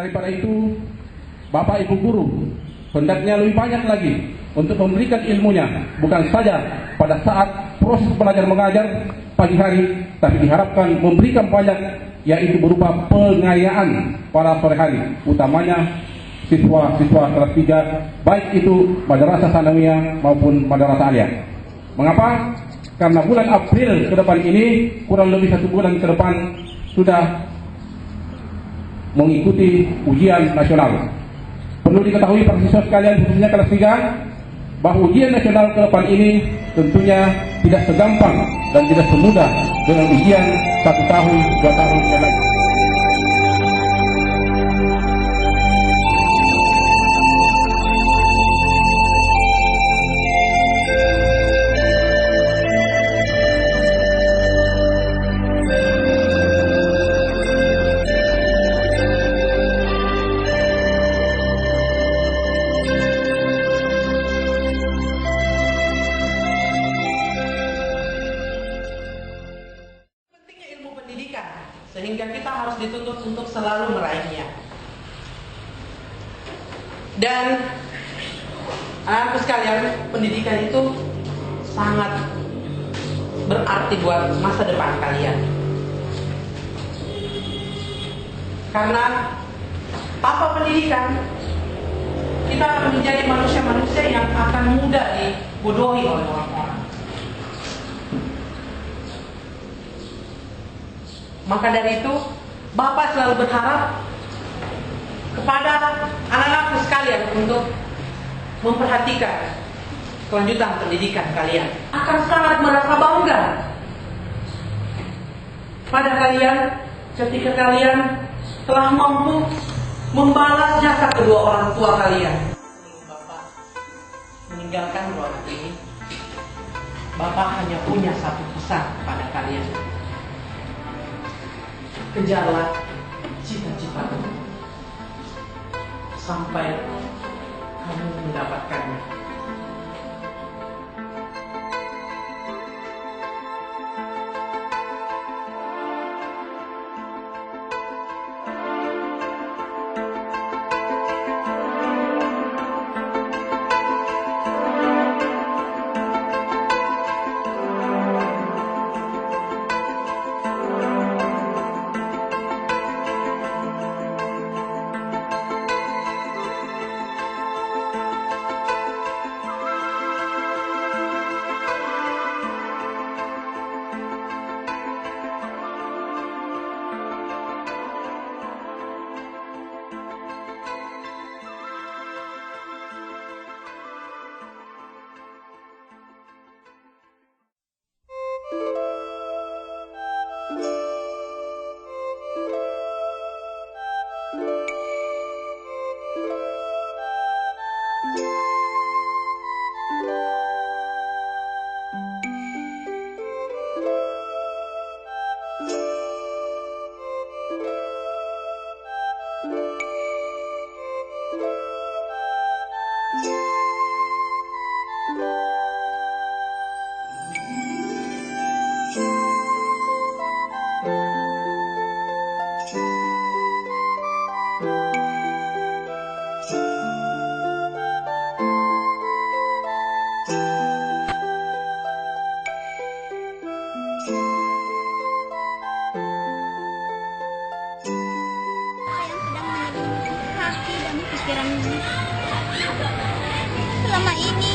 daripada itu, Bapak Ibu guru hendaknya lebih banyak lagi untuk memberikan ilmunya, bukan saja pada saat proses belajar mengajar pagi hari, tapi diharapkan memberikan banyak, yaitu berupa pengayaan pada sore hari, utamanya siswa-siswa kelas 3, baik itu madrasah sanawiyah maupun madrasah aliyah. Mengapa? Karena bulan April ke depan ini, kurang lebih 1 bulan ke depan, sudah mengikuti ujian nasional. Perlu diketahui para siswa sekalian, khususnya kelas 3, bahwa ujian nasional ke depan ini tentunya tidak segampang dan tidak semudah dengan ujian 1 tahun, 2 tahun yang lain. Sehingga kita harus dituntut untuk selalu meraihnya. Dan anak-anakku sekalian, pendidikan itu sangat berarti buat masa depan kalian. Karena tanpa pendidikan, kita akan menjadi manusia-manusia yang akan mudah dibodohi oleh orang-orang. Maka dari itu, Bapak selalu berharap kepada anak-anakku sekalian untuk memperhatikan kelanjutan pendidikan kalian. Akan sangat merasa bangga pada kalian ketika kalian telah mampu membalas jasa kedua orang tua kalian. Bapak meninggalkan ruangan ini, Bapak hanya punya satu pesan pada kalian. Kejarlah cita-citamu sampai kamu mendapatkannya. Selama ini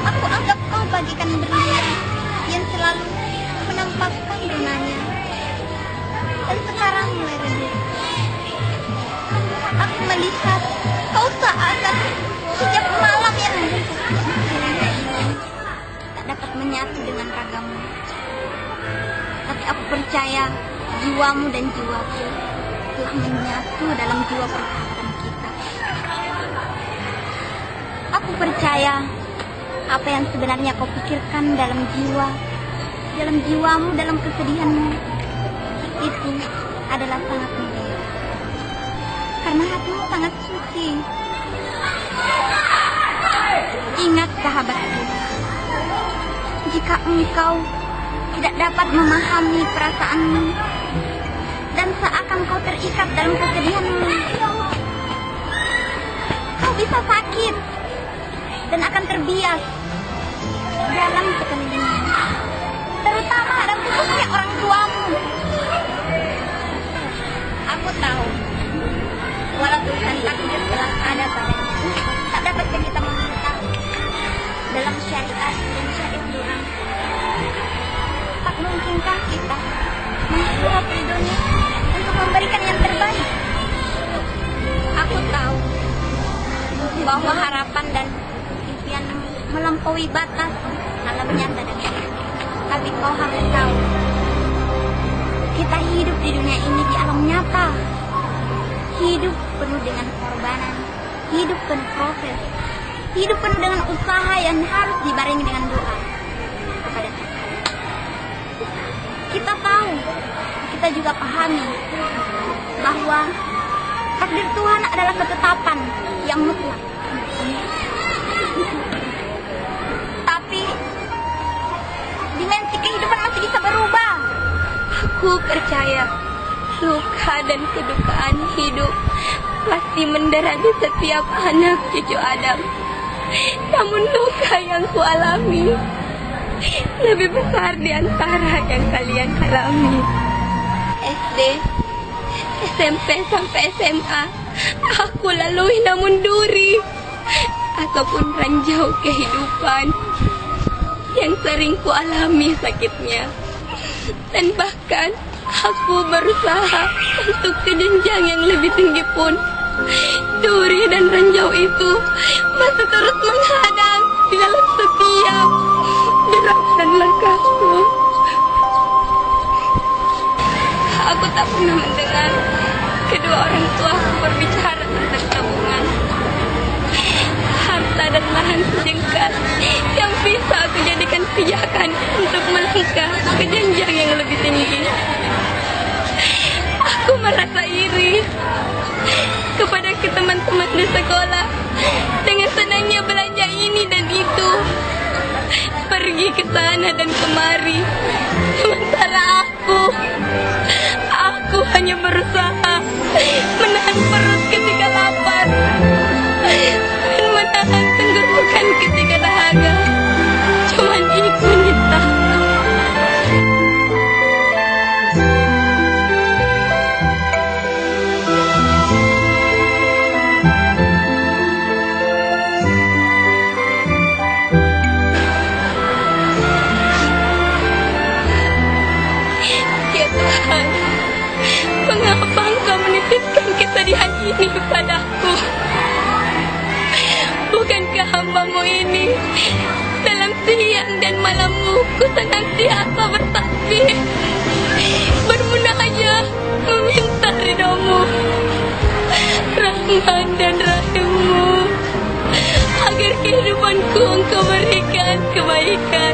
aku anggap kau bagikan berlian yang selalu menampakkan gunanya, dan sekarang mulai redup. Aku melihat kau seakan sejak malam yang tak dapat menyatu dengan ragamu. Tapi aku percaya jiwamu dan jiwaku telah menyatu dalam jiwa persahabatan kita. Aku percaya apa yang sebenarnya kau pikirkan dalam jiwamu, dalam kesedihanmu, itu adalah sangat mulia. Karena hatimu sangat suci. Ingat sahabatku, jika engkau tidak dapat memahami perasaanmu dan seakan kau terikat dalam kesedihanmu. Kau bisa sakit dan akan terbias dalam sekelilingmu, terutama dan khususnya orang tuamu. Aku tahu, walau tulisan takdir telah ada padanya, tak dapatkah kita meminta dalam syariat dan syariat Tuhan? Tak mungkinkah kita mengharap ridhonya untuk memberikan yang terbaik? Aku tahu bahwa harapan dan impian melampaui batas alam nyata dan nyata. Tapi kau harus tahu, kita hidup di dunia ini di alam nyata. Hidup penuh dengan korbanan, hidup penuh proses, hidup penuh dengan usaha yang harus dibarengi dengan doa kepada Tuhan. Kita tahu, kita juga pahami bahwa takdir Tuhan adalah ketetapan yang mutlak. Tapi dimensi kehidupan masih bisa berubah. Aku percaya luka dan kedukaan hidup pasti menderani setiap anak cucu Adam. Namun luka yang kualami lebih besar di antara yang kalian alami. SD, SMP sampai SMA aku lalui namun duri ataupun ranjau kehidupan yang sering kualami sakitnya. Dan bahkan aku berusaha untuk ke jenjang yang lebih tinggi pun duri dan ranjau itu masih terus menghadang di dalam setiap derap dan langkahku. Aku tak pernah mendengar kedua orang tuaku berbicara tentang tabungan, harta dan lahan sejengkal yang bisa aku jadikan pijakan untuk melangkah ke jenjang yang lebih tinggi. Aku merasa iri kepada teman-teman di sekolah dengan senangnya belanja ini dan itu, pergi ke sana dan kemari, sementara aku hanya berusaha menahan perut ketika lapar dan menahan tenggorokan ketika dahaga. Cuman itu Nita. Mengapa Engkau menitipkan kesedihan ini padaku? Bukankah hamba-Mu ini dalam siang dan malammu ku senantiasa bertasbih, bermunajat meminta ridho-Mu, rahmat dan rahim-Mu, agar kehidupanku Engkau berikan kebaikan.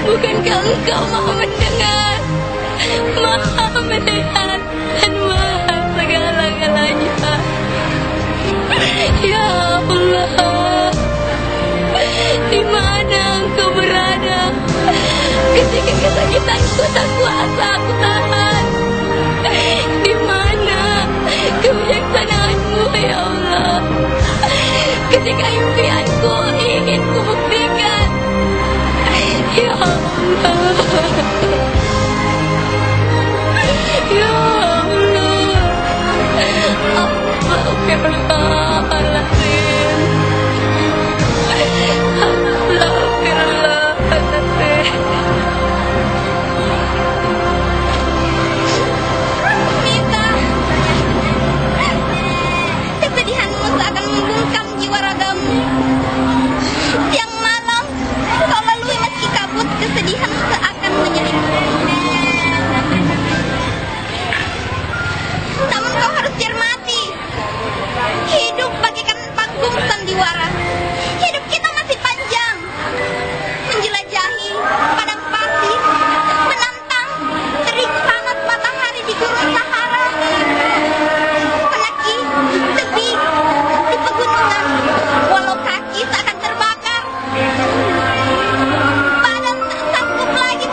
Bukankah Engkau maha mendengar, maha melihat dan maha segala-galanya? Ya Allah, di mana Engkau berada ketika kesakitanku tak kuasa aku tahan? Di mana kebijaksanaan-Mu ya Allah ketika impianku ingin kubuktikan? Ya Allah, ya Allah, Astagfirullahaladzim, Astagfirullahaladzim. Nita, kesedihanmu seakan membungkam jiwa ragamu. Siang malam kau lalui meski kabut, kesedihan seakan menyelimuti. Namun kau harus cermati, hidup bagaikan panggung sandiwara. Hidup kita masih panjang, menjelajahi padang pasir, menantang terik panas matahari di gunung Sahara, mendaki tebing di pegunungan, walau kaki seakan terbakar, badan tak sanggup lagi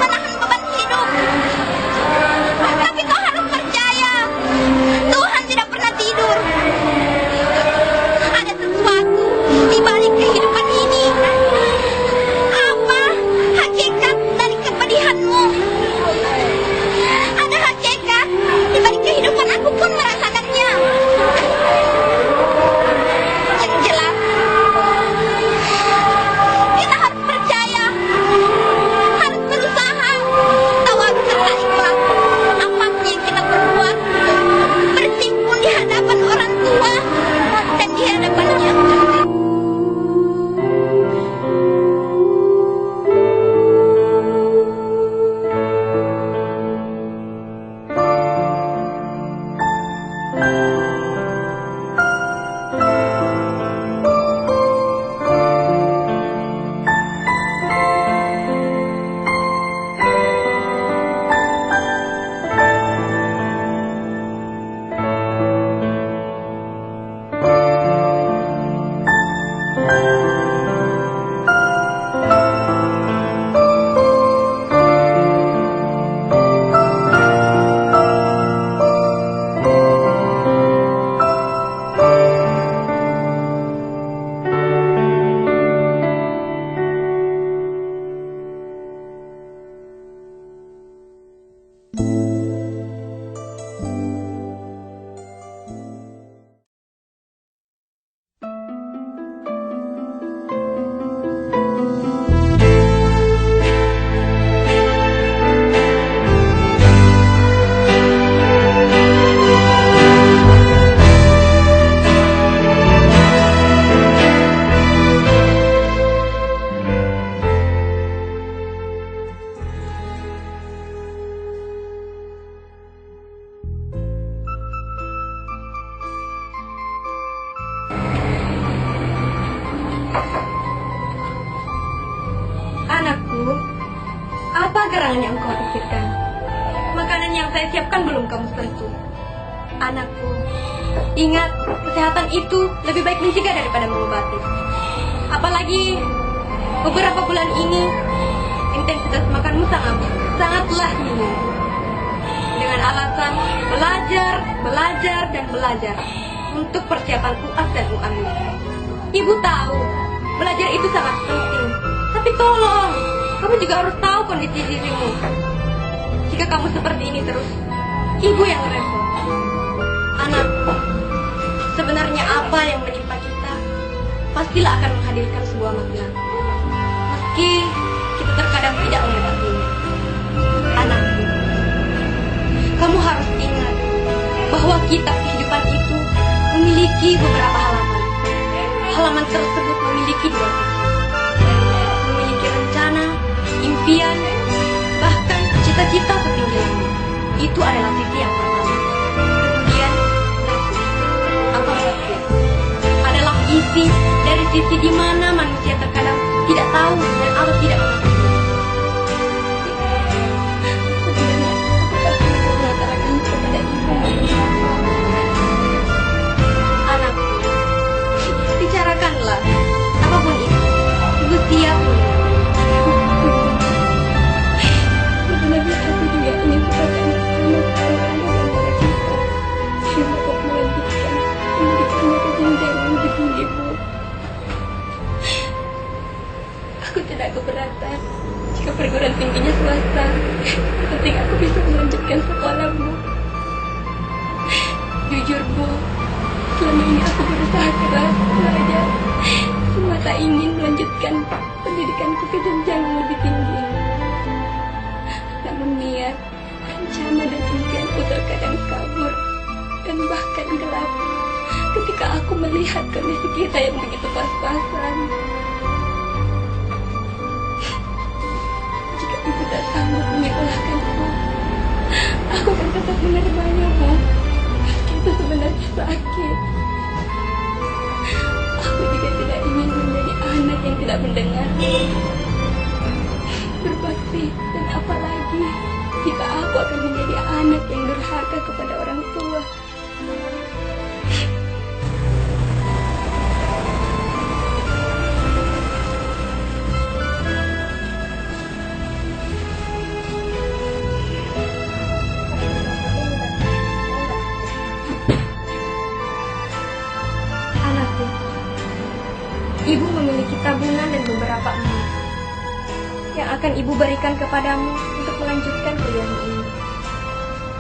makanan yang engkau pikirkan. Makanan yang saya siapkan belum kamu sentuh. Anakku, ingat, kesehatan itu lebih baik mencegah daripada mengobati. Apalagi beberapa bulan ini intensitas makanmu sangatlah tinggi. Dengan alasan belajar, dan belajar untuk persiapan UAS dan UAMI. Ibu tahu, belajar itu sangat penting. Tapi tolong, kamu juga harus tahu kondisi dirimu. Jika kamu seperti ini terus, ibu yang repot. Anakku, sebenarnya apa yang menimpa kita pastilah akan menghadirkan sebuah makna. Meski kita terkadang tidak mengetahuinya. Anakku, kamu harus ingat bahwa kitab kehidupan itu memiliki beberapa halaman. Halaman tersebut memiliki dua sisi. Memiliki rencana, impian, bahkan cita-cita setinggi langit. Itu adalah sisi yang pertama. Kemudian, atau nasib adalah isi dari sisi di mana manusia terkadang tidak tahu dan atau tidak mengetahui. Anakku, bicarakanlah apapun itu. Ibu siap. Sebenarnya aku juga ingin katakan sama kita untuk melanjutkan pendidikannya ke jenjang yang lebih tinggi, Bu. Aku tidak keberatan jika perguruan tingginya swasta. Penting aku bisa melanjutkan sekolah, Bu. Jujur, Bu, selama ini aku berusaha keras belajar, semata ingin melanjutkan pendidikanku ke jenjang yang lebih tinggi. Namun niat, rencana dan impianku terkadang kabur dan bahkan gelap ketika aku melihat kondisi kita yang begitu pas-pasan. Jika ibu tak sanggup menyekolahkanku, aku akan tetap menerimanya, Bu. Meski itu sebenarnya sakit. Aku juga tidak ingin menjadi anak yang tidak mendengar, berbakti, dan apalagi jika aku akan menjadi anak yang durhaka kepada orang tua. Anakku, ibu memiliki tabungan dan beberapa emas yang akan ibu berikan kepadamu untuk melanjutkan kuliahmu ini.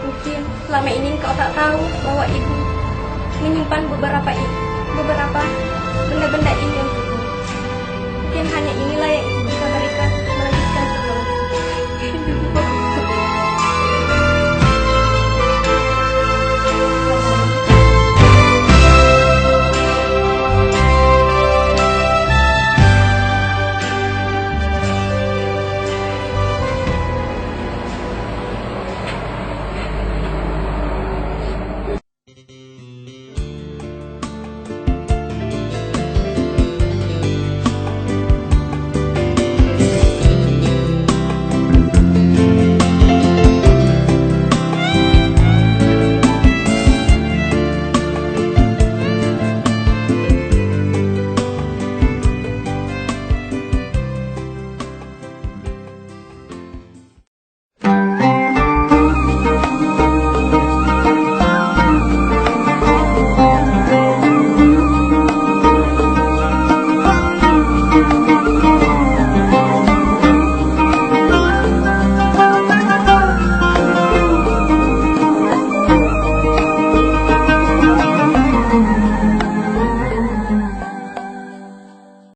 Mungkin selama ini kau tak tahu bahwa ibu menyimpan beberapa benda-benda ini untukmu. Mungkin hanya inilah yang ibu bisa berikan untuk melanjutkan sekolah.